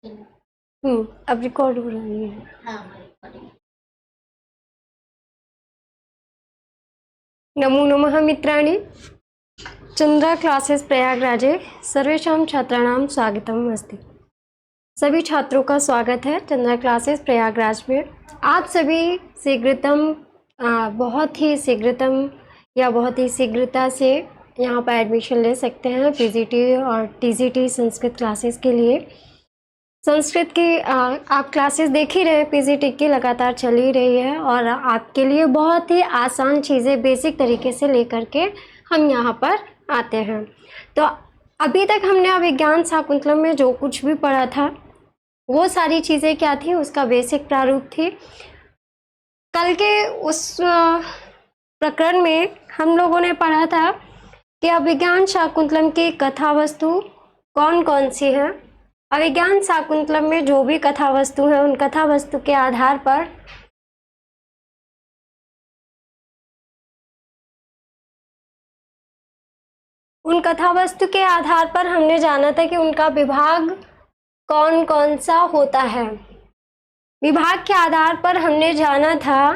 अब रिकॉर्ड हो रही है। हाँ रिकॉर्डिंग। नमो नमः मित्राणि, चंद्रा क्लासेस प्रयागराजे सर्वेषां छात्राणां स्वागतम् अस्ति। सभी छात्रों का स्वागत है चंद्रा क्लासेस प्रयागराज में। आप सभी शीघ्रतम बहुत ही शीघ्रतम या बहुत ही शीघ्रता से यहाँ पर एडमिशन ले सकते हैं पीजीटी और टीजीटी संस्कृत क्लासेस के लिए। संस्कृत की आप क्लासेस देख ही रहे, पीजीटी की लगातार चल ही रही है और आपके लिए बहुत ही आसान चीज़ें बेसिक तरीके से लेकर के हम यहाँ पर आते हैं। तो अभी तक हमने अभिज्ञान शाकुंतलम में जो कुछ भी पढ़ा था वो सारी चीज़ें क्या थी, उसका बेसिक प्रारूप थी। कल के उस प्रकरण में हम लोगों ने पढ़ा था कि अभिज्ञान शाकुंतलम की कथा वस्तु कौन कौन सी है। अभिज्ञान शाकुंतलम में जो भी कथा वस्तु है उन कथा वस्तु के आधार पर हमने जाना था कि उनका विभाग कौन कौन सा होता है। विभाग के आधार पर हमने जाना था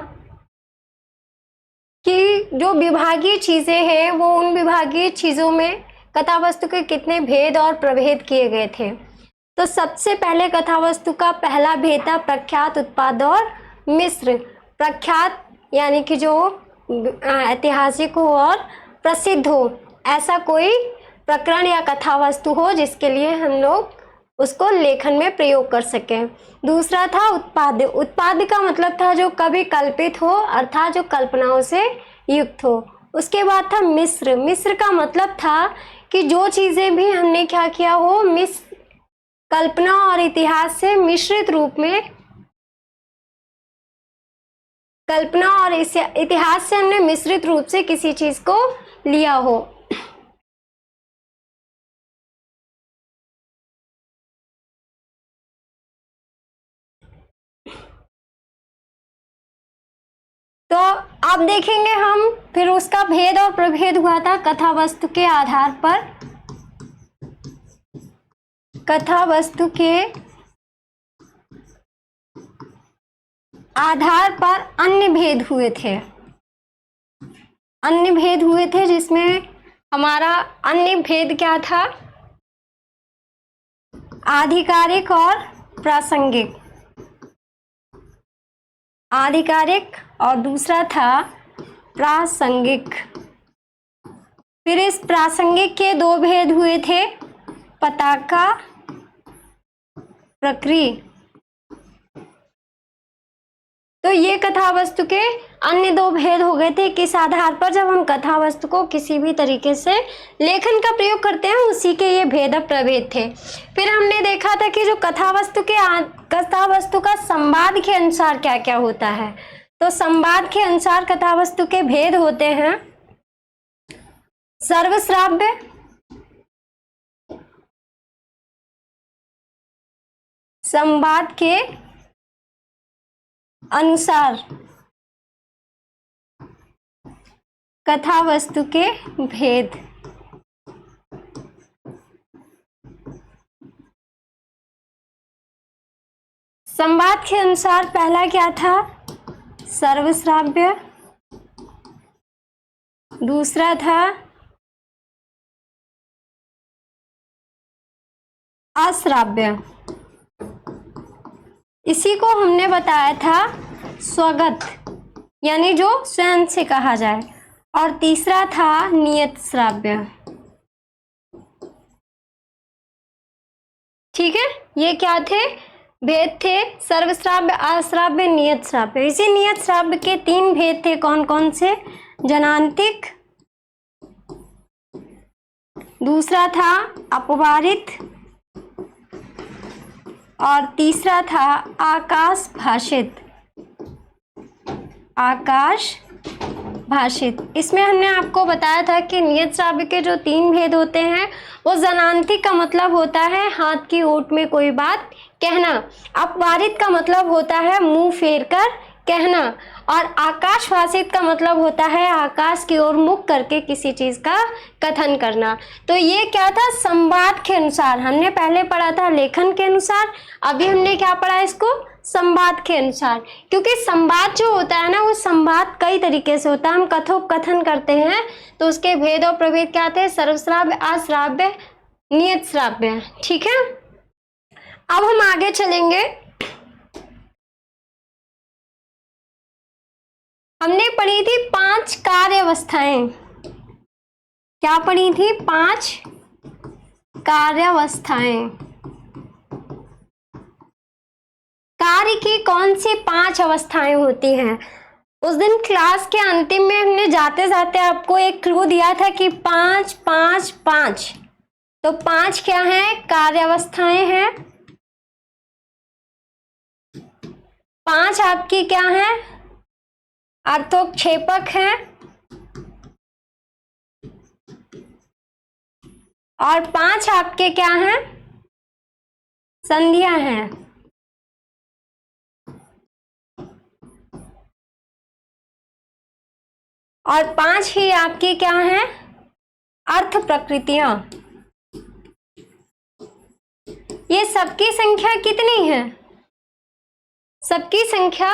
कि जो विभागीय चीजें हैं वो उन विभागीय चीजों में कथा वस्तु के कितने भेद और प्रभेद किए गए थे। तो सबसे पहले कथा वस्तु का पहला भेद था प्रख्यात, उत्पाद और मिश्र। प्रख्यात यानी कि जो ऐतिहासिक हो और प्रसिद्ध हो, ऐसा कोई प्रकरण या कथा वस्तु हो जिसके लिए हम लोग उसको लेखन में प्रयोग कर सकें। दूसरा था उत्पाद। उत्पाद का मतलब था जो कभी कल्पित हो, अर्थात जो कल्पनाओं से युक्त हो। उसके बाद था मिश्र। मिश्र का मतलब था कि जो चीज़ें भी हमने क्या किया हो, कल्पना और इतिहास से मिश्रित रूप में, कल्पना और इतिहास से हमने मिश्रित रूप से किसी चीज को लिया हो। तो आप देखेंगे हम फिर उसका भेद और प्रभेद हुआ था कथा वस्तु के आधार पर। कथा वस्तु के आधार पर अन्य भेद हुए थे। अन्य भेद हुए थे जिसमें हमारा अन्य भेद क्या था, आधिकारिक और प्रासंगिक। आधिकारिक और दूसरा था प्रासंगिक। फिर इस प्रासंगिक के दो भेद हुए थे, पताका, प्रकृति। तो ये कथा वस्तु के अन्य दो भेद हो गए थे। किस आधार पर, जब हम कथा वस्तु को किसी भी तरीके से लेखन का प्रयोग करते हैं उसी के ये भेद प्रभेद थे। फिर हमने देखा था कि जो कथा वस्तु का संवाद के अनुसार क्या क्या होता है। तो संवाद के अनुसार कथा वस्तु के भेद होते हैं सर्वश्राव्य, संवाद के अनुसार कथा वस्तु के भेद। संवाद के अनुसार पहला क्या था, सर्वश्राव्य। दूसरा था अश्राव्य। इसी को हमने बताया था स्वगत, यानी जो स्वयं से कहा जाए। और तीसरा था नियत श्राव्य। ठीक है, ये क्या थे, भेद थे, सर्वश्राव्य, अश्राव्य, नियत श्राव्य। इसी नियत श्राव्य के तीन भेद थे, कौन कौन से, जनांतिक, दूसरा था अपवारित और तीसरा था आकाश भाषित। आकाश भाषित। इसमें हमने आपको बताया था कि नियत श्राव्य के जो तीन भेद होते हैं वो जनांतिक का मतलब होता है हाथ की ओट में कोई बात कहना। अपवारित का मतलब होता है मुंह फेर कर कहना, और आकाशभाषित का मतलब होता है आकाश की ओर मुख करके किसी चीज का कथन करना। तो ये क्या था, संवाद के अनुसार। हमने पहले पढ़ा था लेखन के अनुसार, अभी हमने क्या पढ़ा इसको, संवाद के अनुसार। क्योंकि संवाद जो होता है ना, वो संवाद कई तरीके से होता है। हम कथोपकथन करते हैं तो उसके भेद और प्रभेद क्या थे, सर्वश्राव्य, अश्राव्य, नियत श्राव्य। ठीक है, अब हम आगे चलेंगे। हमने पढ़ी थी 5 कार्य अवस्थाएं। क्या पढ़ी थी, 5 कार्य अवस्थाएं। कार्य की कौन सी 5 अवस्थाएं होती हैं। उस दिन क्लास के अंतिम में हमने जाते जाते आपको एक क्लू दिया था कि 5 5 5। तो 5 क्या है, कार्य अवस्थाएं हैं। 5 आपकी क्या है, अर्थोक्षेपक है, और 5 आपके क्या हैं, संधियां हैं। और 5 ही आपकी क्या हैं, अर्थ प्रकृतियां। ये सबकी संख्या कितनी है, सबकी संख्या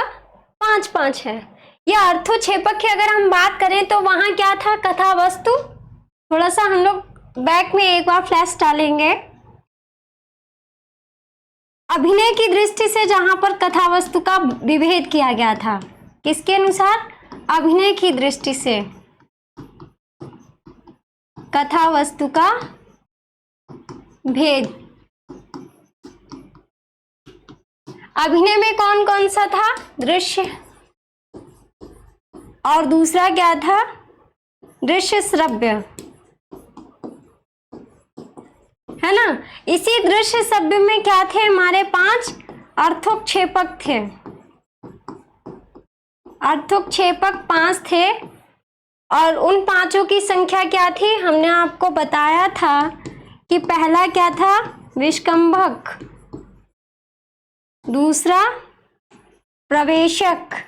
5 5 है। ये अर्थोक्षेपक की अगर हम बात करें तो वहां क्या था, कथा वस्तु। थोड़ा सा हम लोग बैक में एक बार फ्लैश डालेंगे। अभिनय की दृष्टि से जहां पर कथा वस्तु का विभेद किया गया था, किसके अनुसार, अभिनय की दृष्टि से कथा वस्तु का भेद। अभिनय में कौन कौन सा था, दृश्य, और दूसरा क्या था, दृश्य श्रव्य, है ना। इसी दृश्य श्रव्य में क्या थे, हमारे 5 अर्थोक्षेपक थे। अर्थोक्षेपक 5 थे, और उन 5 की संख्या क्या थी, हमने आपको बताया था कि पहला क्या था, विष्कंभक, दूसरा प्रवेशक,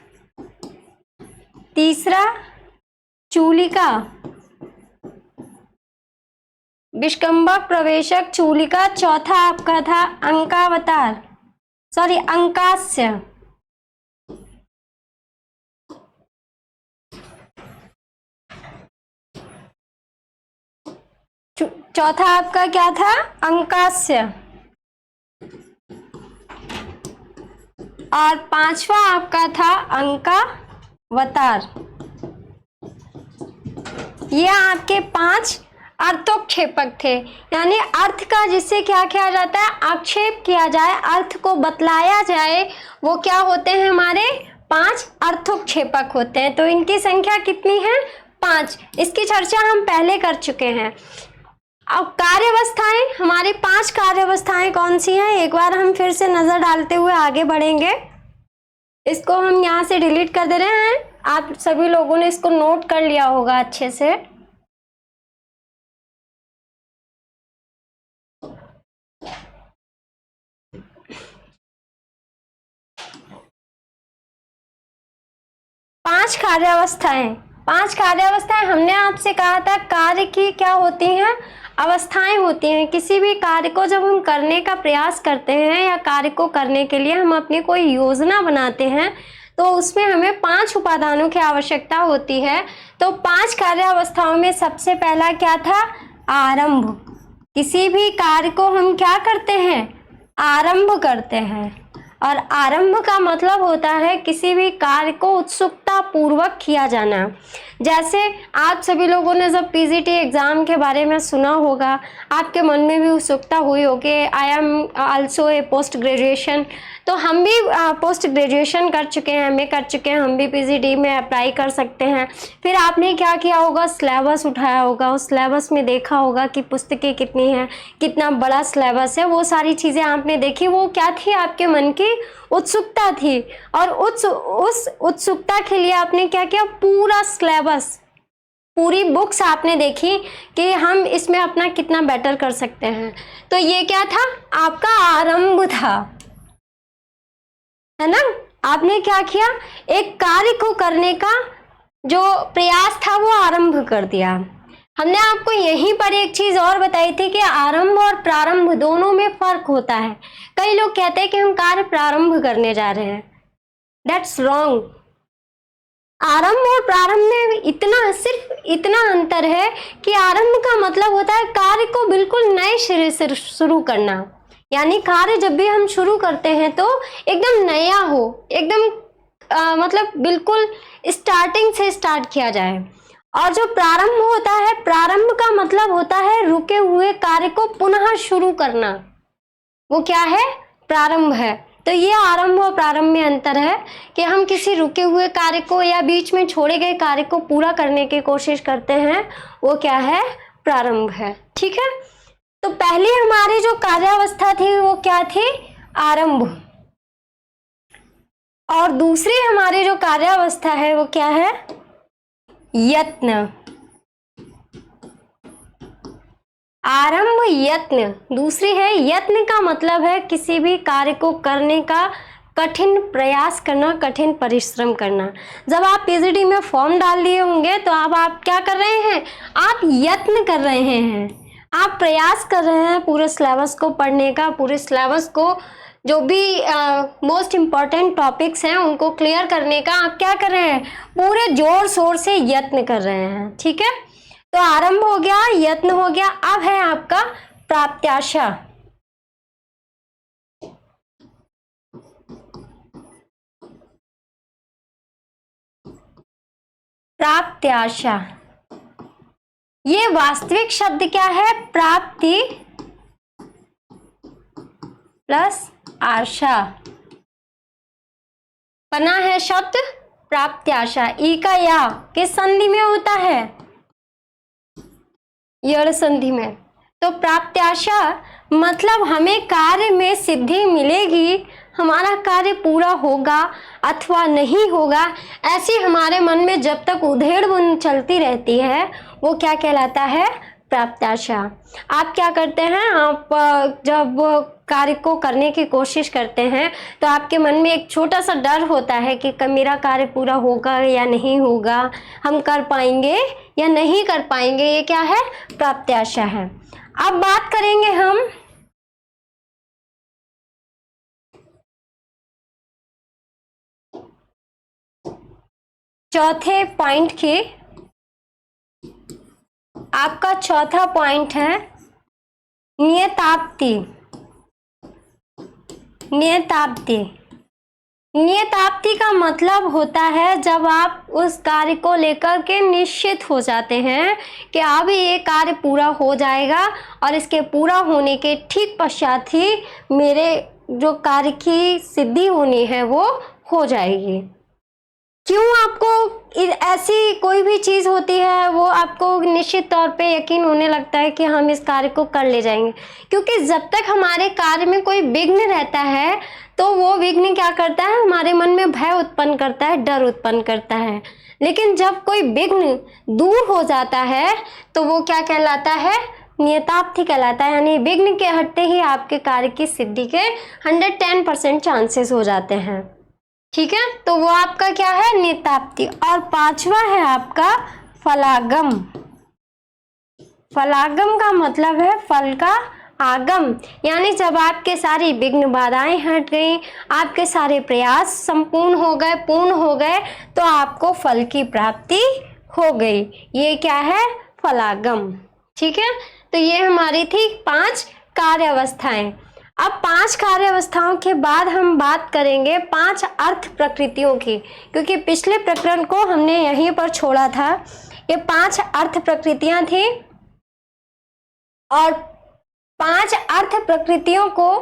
तीसरा चूलिका, विष्कंभक, प्रवेशक, चूलिका, चौथा आपका था अंकावतार, सॉरी अंकास्य, चौथा आपका क्या था, अंकास्य, और 5वां आपका था अंकावतार। ये आपके 5 अर्थोक्षेपक थे। यानी अर्थ का जिससे क्या किया जाता है, आक्षेप किया जाए, अर्थ को बतलाया जाए, वो क्या होते हैं, हमारे 5 अर्थोक्षेपक होते हैं। तो इनकी संख्या कितनी है, 5। इसकी चर्चा हम पहले कर चुके हैं। अब कार्यावस्थाएं, हमारी 5 कार्यावस्थाएं कौन सी हैं, एक बार हम फिर से नजर डालते हुए आगे बढ़ेंगे। इसको हम यहाँ से डिलीट कर दे रहे हैं। आप सभी लोगों ने इसको नोट कर लिया होगा अच्छे से। पांच कार्यावस्थाएं हमने आपसे कहा था, कार्य की क्या होती हैं, अवस्थाएं होती हैं। किसी भी कार्य को जब हम करने का प्रयास करते हैं या कार्य को करने के लिए हम अपनी कोई योजना बनाते हैं तो उसमें हमें 5 उपादानों की आवश्यकता होती है। तो 5 कार्यावस्थाओं में सबसे पहला क्या था, आरंभ। किसी भी कार्य को हम क्या करते हैं, आरंभ करते हैं। और आरंभ का मतलब होता है किसी भी कार्य को उत्सुकता पूर्वक किया जाना। जैसे आप सभी लोगों ने जब पीजीटी एग्ज़ाम के बारे में सुना होगा, आपके मन में भी उत्सुकता हुई होगी, I am also a post graduation. तो हम भी पोस्ट ग्रेजुएशन कर चुके हैं, एमए कर चुके हैं, हम भी पीजीटी में अप्लाई कर सकते हैं। फिर आपने क्या किया होगा, सिलेबस उठाया होगा, उस सिलेबस में देखा होगा कि पुस्तकें कितनी हैं, कितना बड़ा सिलेबस है, वो सारी चीज़ें आपने देखी। वो क्या थी, आपके मन की उत्सुकता थी। और उस उत्सुकता के लिए आपने क्या किया, पूरा सिलेबस, पूरी बुक्स आपने देखी कि हम इसमें अपना कितना बेटर कर सकते हैं। तो ये क्या था, आपका आरंभ था, है ना। आपने क्या किया, एक कार्य को करने का जो प्रयास था वो आरंभ कर दिया। हमने आपको यहीं पर एक चीज और बताई थी कि आरंभ और प्रारंभ दोनों में फर्क होता है। कई लोग कहते हैं कि हम कार्य प्रारंभ करने जा रहे हैं, दैट्स रॉन्ग। आरंभ और प्रारंभ में सिर्फ इतना अंतर है कि आरंभ का मतलब होता है कार्य को बिल्कुल नए सिरे से शुरू करना, यानी कार्य जब भी हम शुरू करते हैं तो एकदम नया हो, एकदम मतलब बिल्कुल स्टार्टिंग से स्टार्ट किया जाए। और जो प्रारंभ होता है, प्रारंभ का मतलब होता है रुके हुए कार्य को पुनः शुरू करना, वो क्या है, प्रारंभ है। तो ये आरंभ और प्रारंभ में अंतर है कि हम किसी रुके हुए कार्य को या बीच में छोड़े गए कार्य को पूरा करने की कोशिश करते हैं, वो क्या है, प्रारंभ है। ठीक है, तो पहली हमारी जो कार्यावस्था थी वो क्या थी, आरंभ, और दूसरी हमारी जो कार्यावस्था है वो क्या है, यत्न। आरंभ यत्न दूसरी है। यत्न का मतलब है किसी भी कार्य को करने का कठिन प्रयास करना, कठिन परिश्रम करना। जब आप पीजीडी में फॉर्म डाल दिए होंगे तो अब आप क्या कर रहे हैं, आप यत्न कर रहे हैं, आप प्रयास कर रहे हैं पूरे सिलेबस को पढ़ने का, पूरे सिलेबस को जो भी मोस्ट इम्पॉर्टेंट टॉपिक्स हैं उनको क्लियर करने का आप क्या कर रहे हैं, पूरे जोर शोर से यत्न कर रहे हैं। ठीक है, तो आरंभ हो गया, यत्न हो गया, अब है आपका प्राप्त्याशा। प्राप्त्याशा ये वास्तविक शब्द क्या है, प्राप्ति प्लस आशा बना है शब्द प्राप्त्याशा। ई का या किस संधि में होता है, यड़ संधि में। तो प्राप्त्याशा मतलब हमें कार्य में सिद्धि मिलेगी, हमारा कार्य पूरा होगा अथवा नहीं होगा, ऐसी हमारे मन में जब तक उधेड़-बुन चलती रहती है वो क्या कहलाता है, प्राप्त्याशा। आप क्या करते हैं, आप जब कार्य को करने की कोशिश करते हैं तो आपके मन में एक छोटा सा डर होता है कि मेरा कार्य पूरा होगा या नहीं होगा, हम कर पाएंगे या नहीं कर पाएंगे, ये क्या है, प्राप्त्याशा है। अब बात करेंगे हम चौथे पॉइंट की। आपका चौथा पॉइंट है नियताप्ति। नियताप्ति नियताप्ति का मतलब होता है जब आप उस कार्य को लेकर के निश्चित हो जाते हैं कि अब ये कार्य पूरा हो जाएगा और इसके पूरा होने के ठीक पश्चात ही मेरे जो कार्य की सिद्धि होनी है वो हो जाएगी। क्यों आपको ऐसी कोई भी चीज़ होती है वो आपको निश्चित तौर पे यकीन होने लगता है कि हम इस कार्य को कर ले जाएंगे, क्योंकि जब तक हमारे कार्य में कोई विघ्न रहता है तो वो विघ्न क्या करता है, हमारे मन में भय उत्पन्न करता है, डर उत्पन्न करता है। लेकिन जब कोई विघ्न दूर हो जाता है तो वो क्या कहलाता है, नियताप्ति कहलाता है। यानी विघ्न के हटते ही आपके कार्य की सिद्धि के 110% चांसेस हो जाते हैं। ठीक है, तो वो आपका क्या है, नियताप्ति। और पांचवा है आपका फलागम। फलागम का मतलब है फल का आगम, यानी जब आपके सारी विघ्न बाधाएं हट गई, आपके सारे प्रयास संपूर्ण हो गए, पूर्ण हो गए, तो आपको फल की प्राप्ति हो गई। ये क्या है, फलागम। ठीक है, तो ये हमारी थी 5 कार्य अवस्थाएं। अब 5 कार्य अवस्थाओं के बाद हम बात करेंगे 5 अर्थ प्रकृतियों की, क्योंकि पिछले प्रकरण को हमने यहीं पर छोड़ा था। ये 5 अर्थ प्रकृतियां थी और 5 अर्थ प्रकृतियों को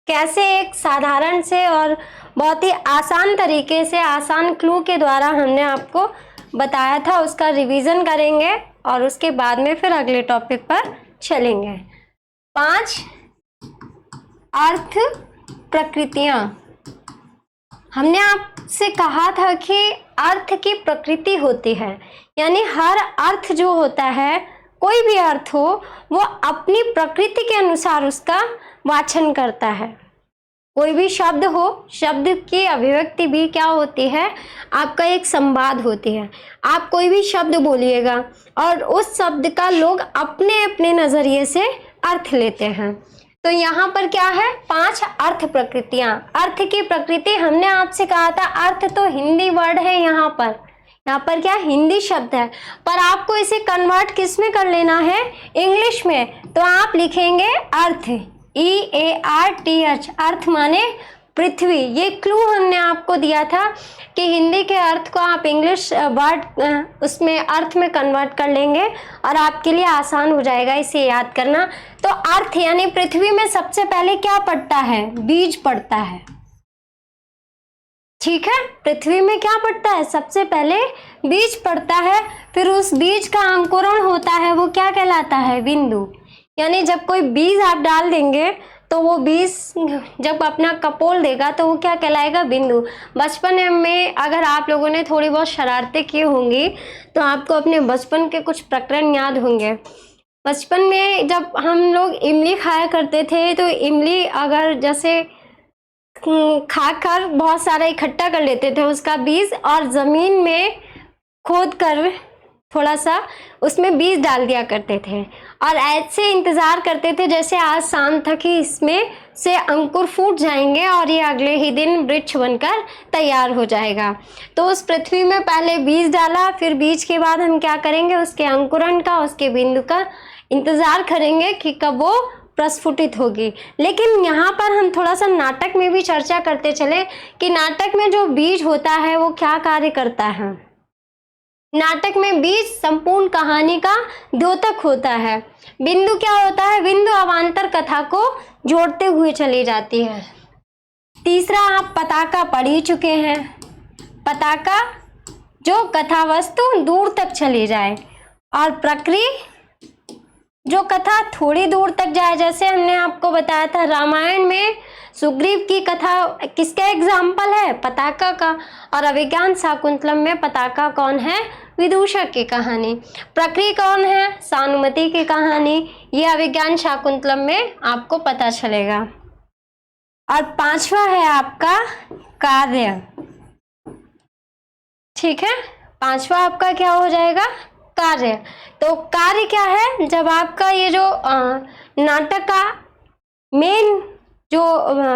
कैसे एक साधारण से और बहुत ही आसान तरीके से, आसान क्लू के द्वारा हमने आपको बताया था, उसका रिवीजन करेंगे और उसके बाद में फिर अगले टॉपिक पर चलेंगे। 5 अर्थ प्रकृतियां। हमने आपसे कहा था कि अर्थ की प्रकृति होती है, यानी हर अर्थ जो होता है, कोई भी अर्थ हो, वो अपनी प्रकृति के अनुसार उसका वाचन करता है। कोई भी शब्द हो, शब्द की अभिव्यक्ति भी क्या होती है, आपका एक संवाद होती है। आप कोई भी शब्द बोलिएगा और उस शब्द का लोग अपने अपने नजरिए से अर्थ लेते हैं। तो यहाँ पर क्या है, 5 अर्थ प्रकृतियां। अर्थ की प्रकृति हमने आपसे कहा था, अर्थ तो हिंदी वर्ड है, यहाँ पर क्या हिंदी शब्द है, पर आपको इसे कन्वर्ट किस में कर लेना है, इंग्लिश में। तो आप लिखेंगे अर्थ, EARTH, अर्थ माने पृथ्वी। ये क्लू हमने आपको दिया था कि हिंदी के अर्थ को आप इंग्लिश वर्ड उसमें अर्थ में कन्वर्ट कर लेंगे और आपके लिए आसान हो जाएगा इसे याद करना। तो अर्थ यानी पृथ्वी में सबसे पहले क्या पड़ता है, बीज पड़ता है। ठीक है, पृथ्वी में क्या पड़ता है, सबसे पहले बीज पड़ता है, फिर उस बीज का अंकुरण होता है, वो क्या कहलाता है, बिंदु। यानी जब कोई बीज आप डाल देंगे तो वो बीज जब अपना कपोल देगा तो वो क्या कहलाएगा, बिंदु। बचपन में अगर आप लोगों ने थोड़ी बहुत शरारतें की होंगी तो आपको अपने बचपन के कुछ प्रकरण याद होंगे। बचपन में जब हम लोग इमली खाया करते थे तो इमली अगर जैसे खाकर बहुत सारा इकट्ठा कर लेते थे उसका बीज, और ज़मीन में खोद कर थोड़ा सा उसमें बीज डाल दिया करते थे और ऐसे इंतज़ार करते थे जैसे आज शाम तक ही इसमें से अंकुर फूट जाएंगे और ये अगले ही दिन वृक्ष बनकर तैयार हो जाएगा। तो उस पृथ्वी में पहले बीज डाला, फिर बीज के बाद हम क्या करेंगे, उसके अंकुरण का, उसके बिंदु का इंतज़ार करेंगे कि कब वो प्रस्फुटित होगी। लेकिन यहाँ पर हम थोड़ा सा नाटक में भी चर्चा करते चले कि नाटक में जो बीज होता है वो क्या कार्य करता है। नाटक में बीज संपूर्ण कहानी का द्योतक होता है। बिंदु क्या होता है, बिंदु अवान्तर कथा को जोड़ते हुए चली जाती है। तीसरा, आप पताका पढ़ ही चुके हैं, पताका जो कथा वस्तु दूर तक चली जाए, और प्रक्रिया जो कथा थोड़ी दूर तक जाए। जैसे हमने आपको बताया था रामायण में सुग्रीव की कथा किसका एग्जाम्पल है, पताका का, और अभिज्ञान शाकुंतलम में पताका कौन है, विदूषक की कहानी। प्रक्रिया कौन है, सानुमति की कहानी। ये अभिज्ञान शाकुंतलम में आपको पता चलेगा। और 5वां है आपका कार्य। ठीक है, 5वां आपका क्या हो जाएगा, कार्य। तो कार्य क्या है, जब आपका ये जो नाटक का मेन जो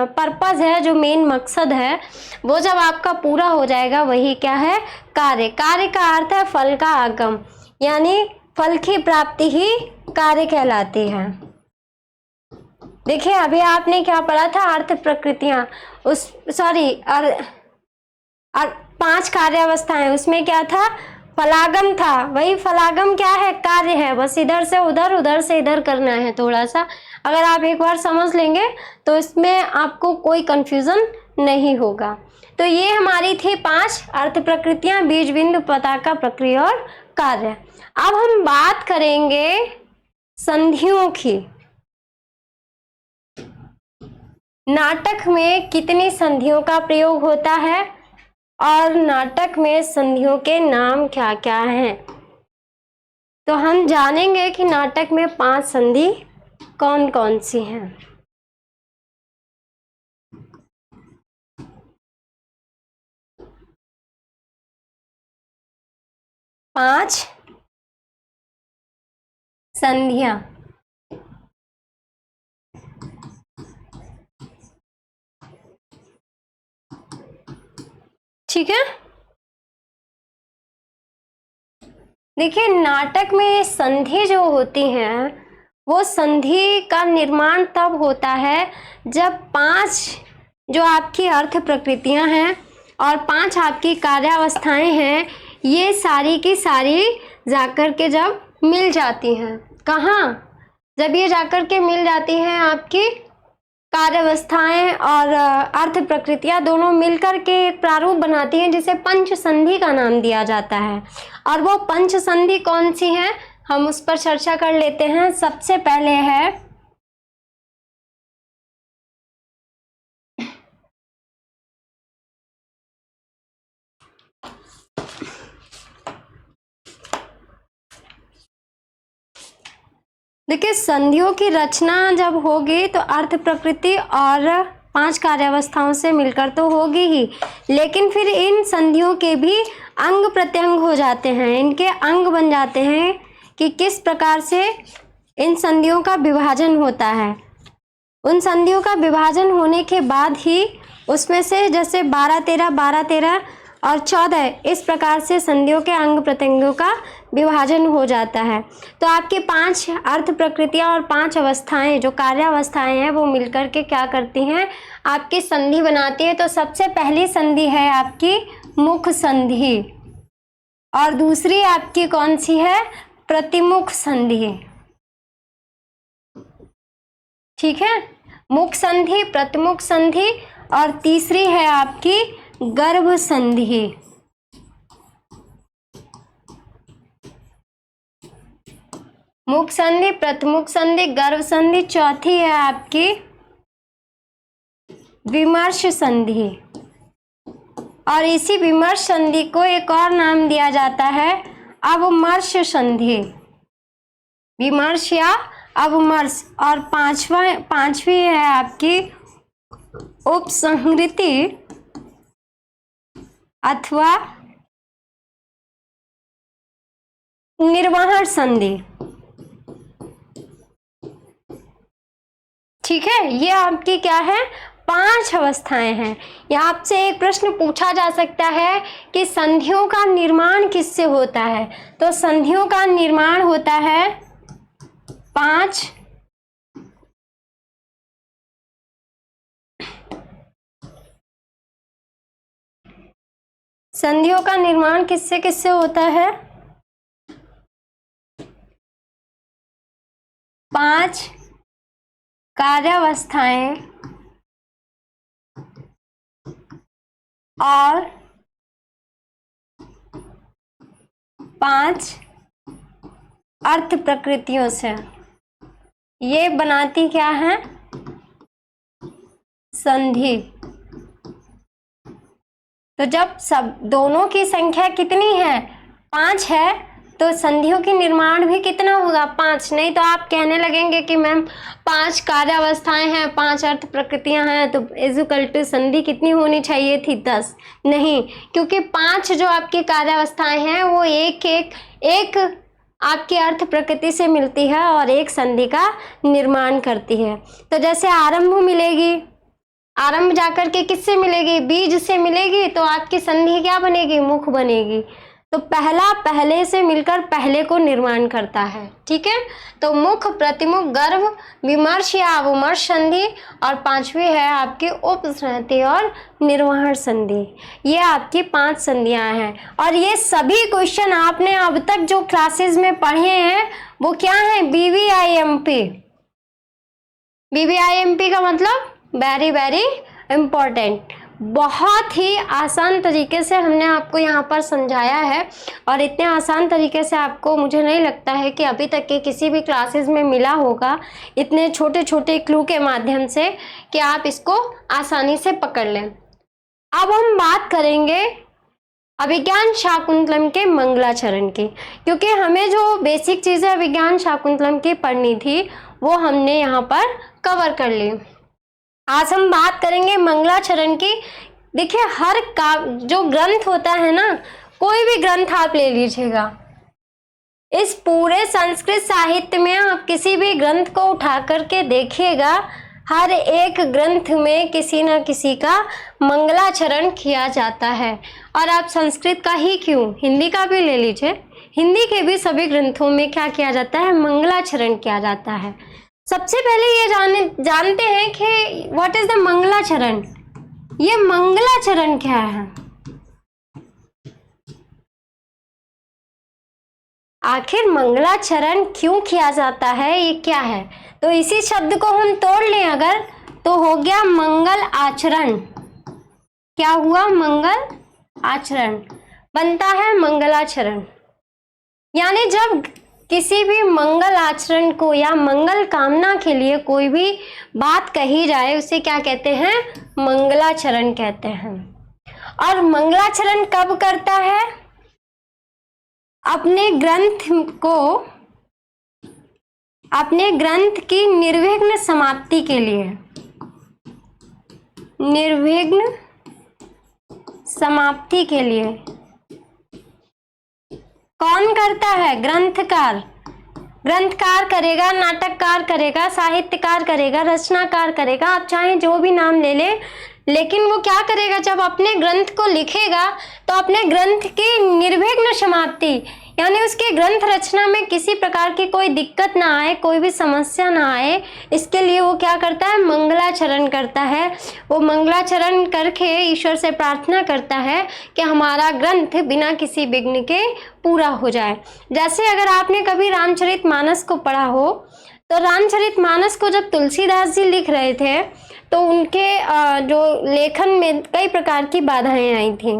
पर्पस है, जो मेन मकसद है, वो जब आपका पूरा हो जाएगा वही क्या है, कार्य। कार्य का अर्थ है फल का आगम, यानी फल की प्राप्ति ही कार्य कहलाती है। देखिए अभी आपने क्या पढ़ा था, अर्थ प्रकृतियां, उस 5 कार्यावस्थाएं, उसमें क्या था, फलागम था। वही फलागम क्या है, कार्य है, बस इधर से उधर, उधर से इधर करना है थोड़ा सा। अगर आप एक बार समझ लेंगे तो इसमें आपको कोई कंफ्यूजन नहीं होगा। तो ये हमारी थी 5 अर्थ प्रकृतियां, बीज, बिंदु, पताका, प्रक्रिया और कार्य। अब हम बात करेंगे संधियों की। नाटक में कितनी संधियों का प्रयोग होता है और नाटक में संधियों के नाम क्या क्या हैं, तो हम जानेंगे कि नाटक में 5 संधि कौन कौन सी हैं। पांच संधियां। ठीक है, देखिए नाटक में संधि जो होती हैं वो संधि का निर्माण तब होता है जब 5 जो आपकी अर्थ प्रकृतियां हैं और 5 आपकी कार्यावस्थाएं हैं, ये सारी की सारी जाकर के जब मिल जाती हैं। कहाँ, जब ये जाकर के मिल जाती हैं, आपकी कार्यावस्थाएं और अर्थ प्रकृतियां दोनों मिलकर के एक प्रारूप बनाती हैं जिसे पंच संधि का नाम दिया जाता है। और वो पंच संधि कौन सी हैं, हम उस पर चर्चा कर लेते हैं। सबसे पहले है देखिए, संधियों की रचना जब होगी तो अर्थ प्रकृति और 5 कार्यावस्थाओं से मिलकर तो होगी ही, लेकिन फिर इन संधियों के भी अंग प्रत्यंग हो जाते हैं, इनके अंग बन जाते हैं कि किस प्रकार से इन संधियों का विभाजन होता है। उन संधियों का विभाजन होने के बाद ही उसमें से जैसे 12 13 और 14 इस प्रकार से संधियों के अंग प्रत्यंगों का विभाजन हो जाता है। तो आपकी 5 अर्थ प्रकृतियां और 5 अवस्थाएं जो कार्यावस्थाएं हैं वो मिलकर के क्या करती हैं, आपकी संधि बनाती है। तो सबसे पहली संधि है आपकी मुख संधि और दूसरी आपकी कौन सी है, प्रतिमुख संधि। ठीक है, मुख संधि, प्रतिमुख संधि और तीसरी है आपकी गर्भ संधि। मुख संधि, प्रतिमुख संधि, गर्भ संधि, चौथी है आपकी विमर्श संधि। और इसी विमर्श संधि को एक और नाम दिया जाता है अवमर्श संधि, विमर्श या अवमर्श। और पांचवी है आपकी उपसंहृति अथवा निर्वहन संधि। ठीक है, ये आपकी क्या है, 5 अवस्थाएं हैं। यहाँ आपसे एक प्रश्न पूछा जा सकता है कि संधियों का निर्माण किससे होता है। तो संधियों का निर्माण होता है 5 संधियों का निर्माण किससे किससे होता है, 5 कार्यावस्थाएं और 5 अर्थ प्रकृतियों से, ये बनाती क्या है, संधि। तो जब सब दोनों की संख्या कितनी है, 5 है, तो संधियों की निर्माण भी कितना होगा, 5। नहीं तो आप कहने लगेंगे कि मैम 5 कार्यावस्थाएं हैं, 5 अर्थ प्रकृतियां हैं, तो इक्वल टू संधि कितनी होनी चाहिए थी, 10। नहीं, क्योंकि 5 जो आपकी कार्यावस्थाएं हैं वो एक आपकी अर्थ प्रकृति से मिलती है और एक संधि का निर्माण करती है। तो जैसे आरंभ मिलेगी, आरंभ जाकर के किससे मिलेगी, बीज से मिलेगी, तो आपकी संधि क्या बनेगी, मुख बनेगी। तो पहला पहले से मिलकर पहले को निर्माण करता है। ठीक है, तो मुख, प्रतिमुख, गर्भ, विमर्श या अवमर्श संधि और 5वीं है आपकी उपसंहृति और निर्वहन संधि। ये आपकी 5 संधियां हैं और ये सभी क्वेश्चन आपने अब तक जो क्लासेस में पढ़े हैं वो क्या है, BVIMP। BVIMP का मतलब वेरी वेरी इम्पोर्टेंट। बहुत ही आसान तरीके से हमने आपको यहाँ पर समझाया है और इतने आसान तरीके से आपको मुझे नहीं लगता है कि अभी तक के किसी भी क्लासेस में मिला होगा, इतने छोटे छोटे क्लू के माध्यम से कि आप इसको आसानी से पकड़ लें। अब हम बात करेंगे अभिज्ञान शाकुंतलम के मंगलाचरण की, क्योंकि हमें जो बेसिक चीज़ें अभिज्ञान शाकुंतलम की पढ़नी थी वो हमने यहाँ पर कवर कर ली। आज हम बात करेंगे मंगलाचरण की। देखिए, हर का जो ग्रंथ होता है ना, कोई भी ग्रंथ आप ले लीजिएगा, इस पूरे संस्कृत साहित्य में आप किसी भी ग्रंथ को उठा करके देखिएगा, हर एक ग्रंथ में किसी न किसी का मंगलाचरण किया जाता है। और आप संस्कृत का ही क्यों, हिंदी का भी ले लीजिए, हिंदी के भी सभी ग्रंथों में क्या किया जाता है, मंगलाचरण किया जाता है। सबसे पहले ये जानते हैं कि व्हाट इज द मंगलाचरण। ये मंगलाचरण क्या है, आखिर मंगलाचरण क्यों किया जाता है, ये क्या है। तो इसी शब्द को हम तोड़ लें अगर, तो हो गया मंगल आचरण। क्या हुआ, मंगल आचरण बनता है मंगलाचरण। यानी जब किसी भी मंगल आचरण को या मंगल कामना के लिए कोई भी बात कही जाए उसे क्या कहते हैं, मंगलाचरण कहते हैं। और मंगलाचरण कब करता है, अपने ग्रंथ की निर्विघ्न समाप्ति के लिए। निर्विघ्न समाप्ति के लिए कौन करता है? ग्रंथकार। ग्रंथकार करेगा, नाटककार करेगा, साहित्यकार करेगा, रचनाकार करेगा, आप चाहें जो भी नाम ले लें, लेकिन वो क्या करेगा? जब अपने ग्रंथ को लिखेगा तो अपने ग्रंथ की निर्विघ्न समाप्ति, यानी उसके ग्रंथ रचना में किसी प्रकार की कोई दिक्कत ना आए, कोई भी समस्या ना आए, इसके लिए वो क्या करता है? मंगलाचरण करता है। वो मंगलाचरण करके ईश्वर से प्रार्थना करता है कि हमारा ग्रंथ बिना किसी विघ्न के पूरा हो जाए। जैसे अगर आपने कभी रामचरितमानस को पढ़ा हो, तो रामचरितमानस को जब तुलसीदास जी लिख रहे थे तो उनके जो लेखन में कई प्रकार की बाधाएं आई थी।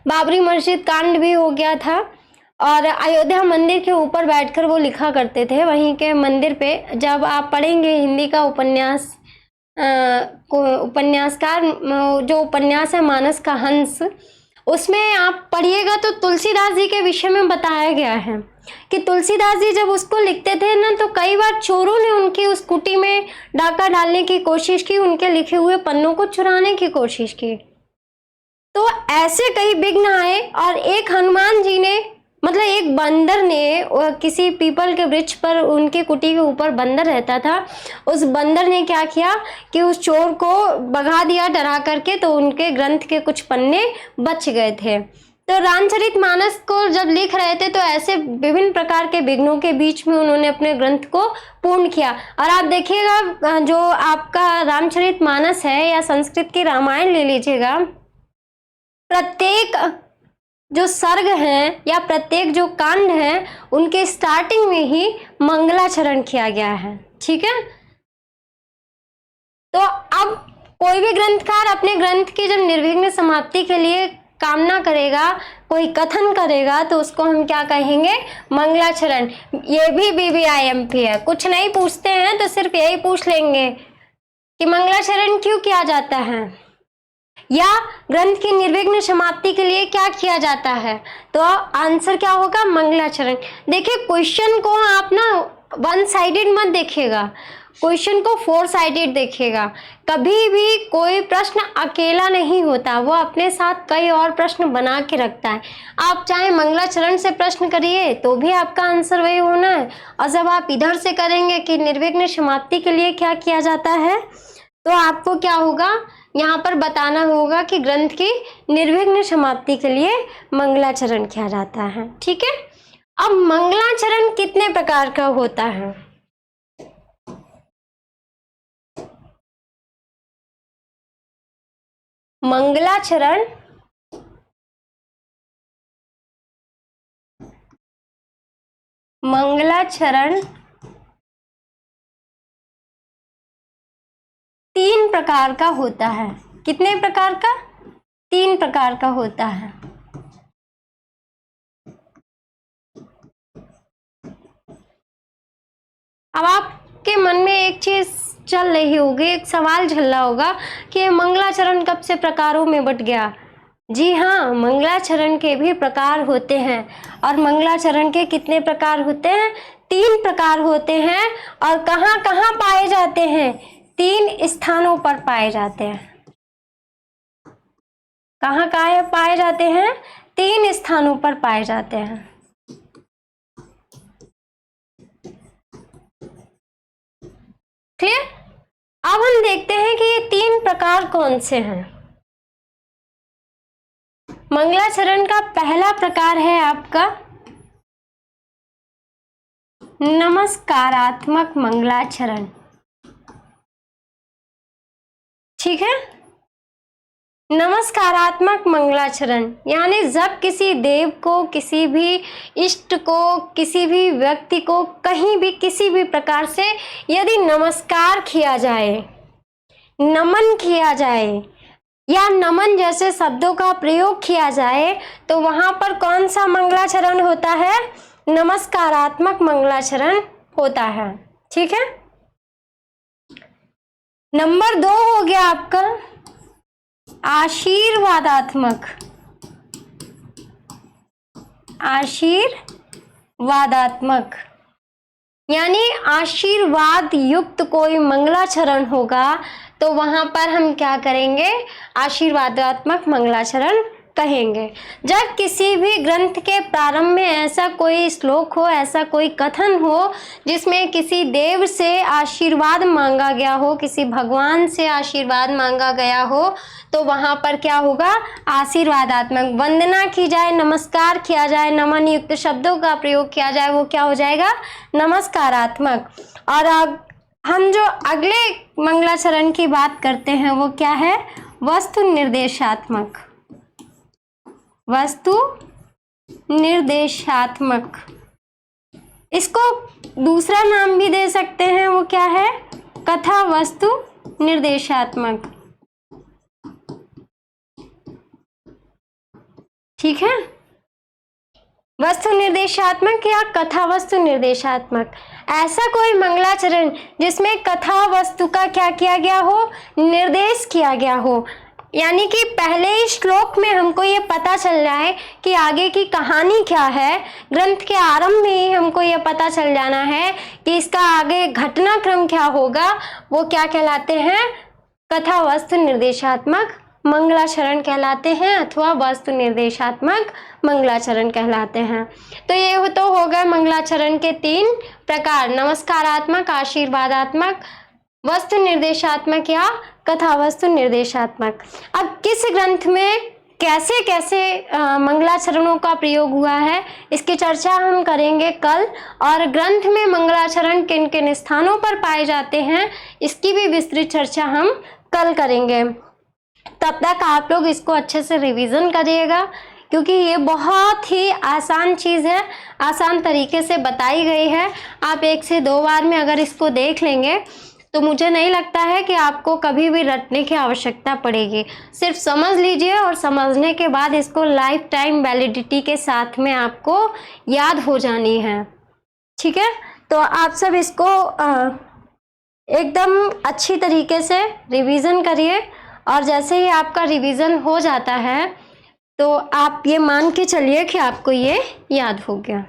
बाबरी मस्जिद कांड भी हो गया था और अयोध्या मंदिर के ऊपर बैठकर वो लिखा करते थे। वहीं के मंदिर पे जब आप पढ़ेंगे हिंदी का उपन्यासकार जो उपन्यास है मानस का हंस, उसमें आप पढ़िएगा तो तुलसीदास जी के विषय में बताया गया है कि तुलसीदास जी जब उसको लिखते थे ना, तो कई बार चोरों ने उनकी उस कुटी में डाका डालने की कोशिश की, उनके लिखे हुए पन्नों को चुराने की कोशिश की। तो ऐसे कई विघ्न आए और एक हनुमान जी ने, मतलब एक बंदर ने, किसी पीपल के वृक्ष पर, उनकी कुटी के ऊपर बंदर रहता था, उस बंदर ने क्या किया कि उस चोर को भगा दिया डरा करके, तो उनके ग्रंथ के कुछ पन्ने बच गए थे। तो रामचरितमानस को जब लिख रहे थे तो ऐसे विभिन्न प्रकार के विघ्नों के बीच में उन्होंने अपने ग्रंथ को पूर्ण किया। और आप देखिएगा जो आपका रामचरितमानस है या संस्कृत की रामायण ले लीजिएगा, प्रत्येक जो सर्ग हैं या प्रत्येक जो कांड हैं उनके स्टार्टिंग में ही मंगलाचरण किया गया है। ठीक है, तो अब कोई भी ग्रंथकार अपने ग्रंथ की जब निर्विघ्न समाप्ति के लिए कामना करेगा, कोई कथन करेगा, तो उसको हम क्या कहेंगे? मंगलाचरण। ये भी BBIMP है, कुछ नहीं पूछते हैं तो सिर्फ यही पूछ लेंगे कि मंगलाचरण क्यों किया जाता है या ग्रंथ की निर्विघ्न समाप्ति के लिए क्या किया जाता है, तो आंसर क्या होगा? मंगलाचरण। देखिए, क्वेश्चन को आप ना वन साइडेड मत देखिएगा, क्वेश्चन को 4 साइडेड देखिएगा। कभी भी कोई प्रश्न अकेला नहीं होता, वो अपने साथ कई और प्रश्न बना के रखता है। आप चाहे मंगलाचरण से प्रश्न करिए तो भी आपका आंसर वही होना है, और जब आप इधर से करेंगे कि निर्विघ्न समाप्ति के लिए क्या किया जाता है, तो आपको क्या होगा? यहाँ पर बताना होगा कि ग्रंथ की निर्विघ्न समाप्ति के लिए मंगलाचरण किया जाता है। ठीक है, अब मंगलाचरण कितने प्रकार का होता है? मंगलाचरण मंगलाचरण 3 प्रकार का होता है। कितने प्रकार का? 3 प्रकार का होता है। अब आपके मन में एक चीज चल रही होगी, एक सवाल चल रहा होगा कि मंगलाचरण कब से प्रकारों में बट गया। जी हाँ, मंगलाचरण के भी प्रकार होते हैं। और मंगलाचरण के कितने प्रकार होते हैं? 3 प्रकार होते हैं। और कहाँ कहाँ पाए जाते हैं? 3 स्थानों पर पाए जाते हैं। कहाँ कहाँ पाए जाते हैं? 3 स्थानों पर पाए जाते हैं। क्लियर? अब हम देखते हैं कि ये 3 प्रकार कौन से हैं। मंगलाचरण का पहला प्रकार है आपका नमस्कारात्मक मंगलाचरण। ठीक है, नमस्कारात्मक मंगलाचरण यानी जब किसी देव को, किसी भी इष्ट को, किसी भी व्यक्ति को कहीं भी किसी भी प्रकार से यदि नमस्कार किया जाए, नमन किया जाए या नमन जैसे शब्दों का प्रयोग किया जाए, तो वहां पर कौन सा मंगलाचरण होता है? नमस्कारात्मक मंगलाचरण होता है। ठीक है, नंबर 2 हो गया आपका आशीर्वादात्मक। आशीर्वादात्मक यानी आशीर्वाद युक्त कोई मंगलाचरण होगा तो वहाँ पर हम क्या करेंगे, आशीर्वादात्मक मंगलाचरण कहेंगे। जब किसी भी ग्रंथ के प्रारंभ में ऐसा कोई श्लोक हो, ऐसा कोई कथन हो जिसमें किसी देव से आशीर्वाद मांगा गया हो, किसी भगवान से आशीर्वाद मांगा गया हो, तो वहाँ पर क्या होगा, आशीर्वादात्मक वंदना की जाए, नमस्कार किया जाए, नमन युक्त शब्दों का प्रयोग किया जाए, वो क्या हो जाएगा, नमस्कारात्मक। और अब हम जो अगले मंगलाचरण की बात करते हैं वो क्या है, वस्तु निर्देशात्मक। वस्तु निर्देशात्मक, इसको दूसरा नाम भी दे सकते हैं, वो क्या है, कथा वस्तु निर्देशात्मक। ठीक है, वस्तु निर्देशात्मक या कथा वस्तु निर्देशात्मक, ऐसा कोई मंगलाचरण जिसमें कथा वस्तु का क्या किया गया हो, निर्देश किया गया हो। यानी कि पहले ही श्लोक में हमको ये पता चल रहा है कि आगे की कहानी क्या है, ग्रंथ के आरंभ में ही हमको ये पता चल जाना है कि इसका आगे घटनाक्रम क्या होगा, वो क्या कहलाते हैं, कथा वस्तु निर्देशात्मक मंगलाचरण कहलाते हैं अथवा वस्तु निर्देशात्मक मंगलाचरण कहलाते हैं। तो ये तो हो गए मंगलाचरण के 3 प्रकार, नमस्कारात्मक, आशीर्वादात्मक, वस्तु निर्देशात्मक या कथा वस्तु निर्देशात्मक। अब किस ग्रंथ में कैसे कैसे मंगलाचरणों का प्रयोग हुआ है इसकी चर्चा हम करेंगे कल, और ग्रंथ में मंगलाचरण किन किन स्थानों पर पाए जाते हैं इसकी भी विस्तृत चर्चा हम कल करेंगे। तब तक आप लोग इसको अच्छे से रिवीजन करिएगा, क्योंकि ये बहुत ही आसान चीज़ है, आसान तरीके से बताई गई है। आप 1 से 2 बार में अगर इसको देख लेंगे तो मुझे नहीं लगता है कि आपको कभी भी रटने की आवश्यकता पड़ेगी। सिर्फ समझ लीजिए और समझने के बाद इसको लाइफ टाइम वैलिडिटी के साथ में आपको याद हो जानी है। ठीक है, तो आप सब इसको एकदम अच्छी तरीके से रिवीजन करिए, और जैसे ही आपका रिवीजन हो जाता है तो आप ये मान के चलिए कि आपको ये याद हो गया।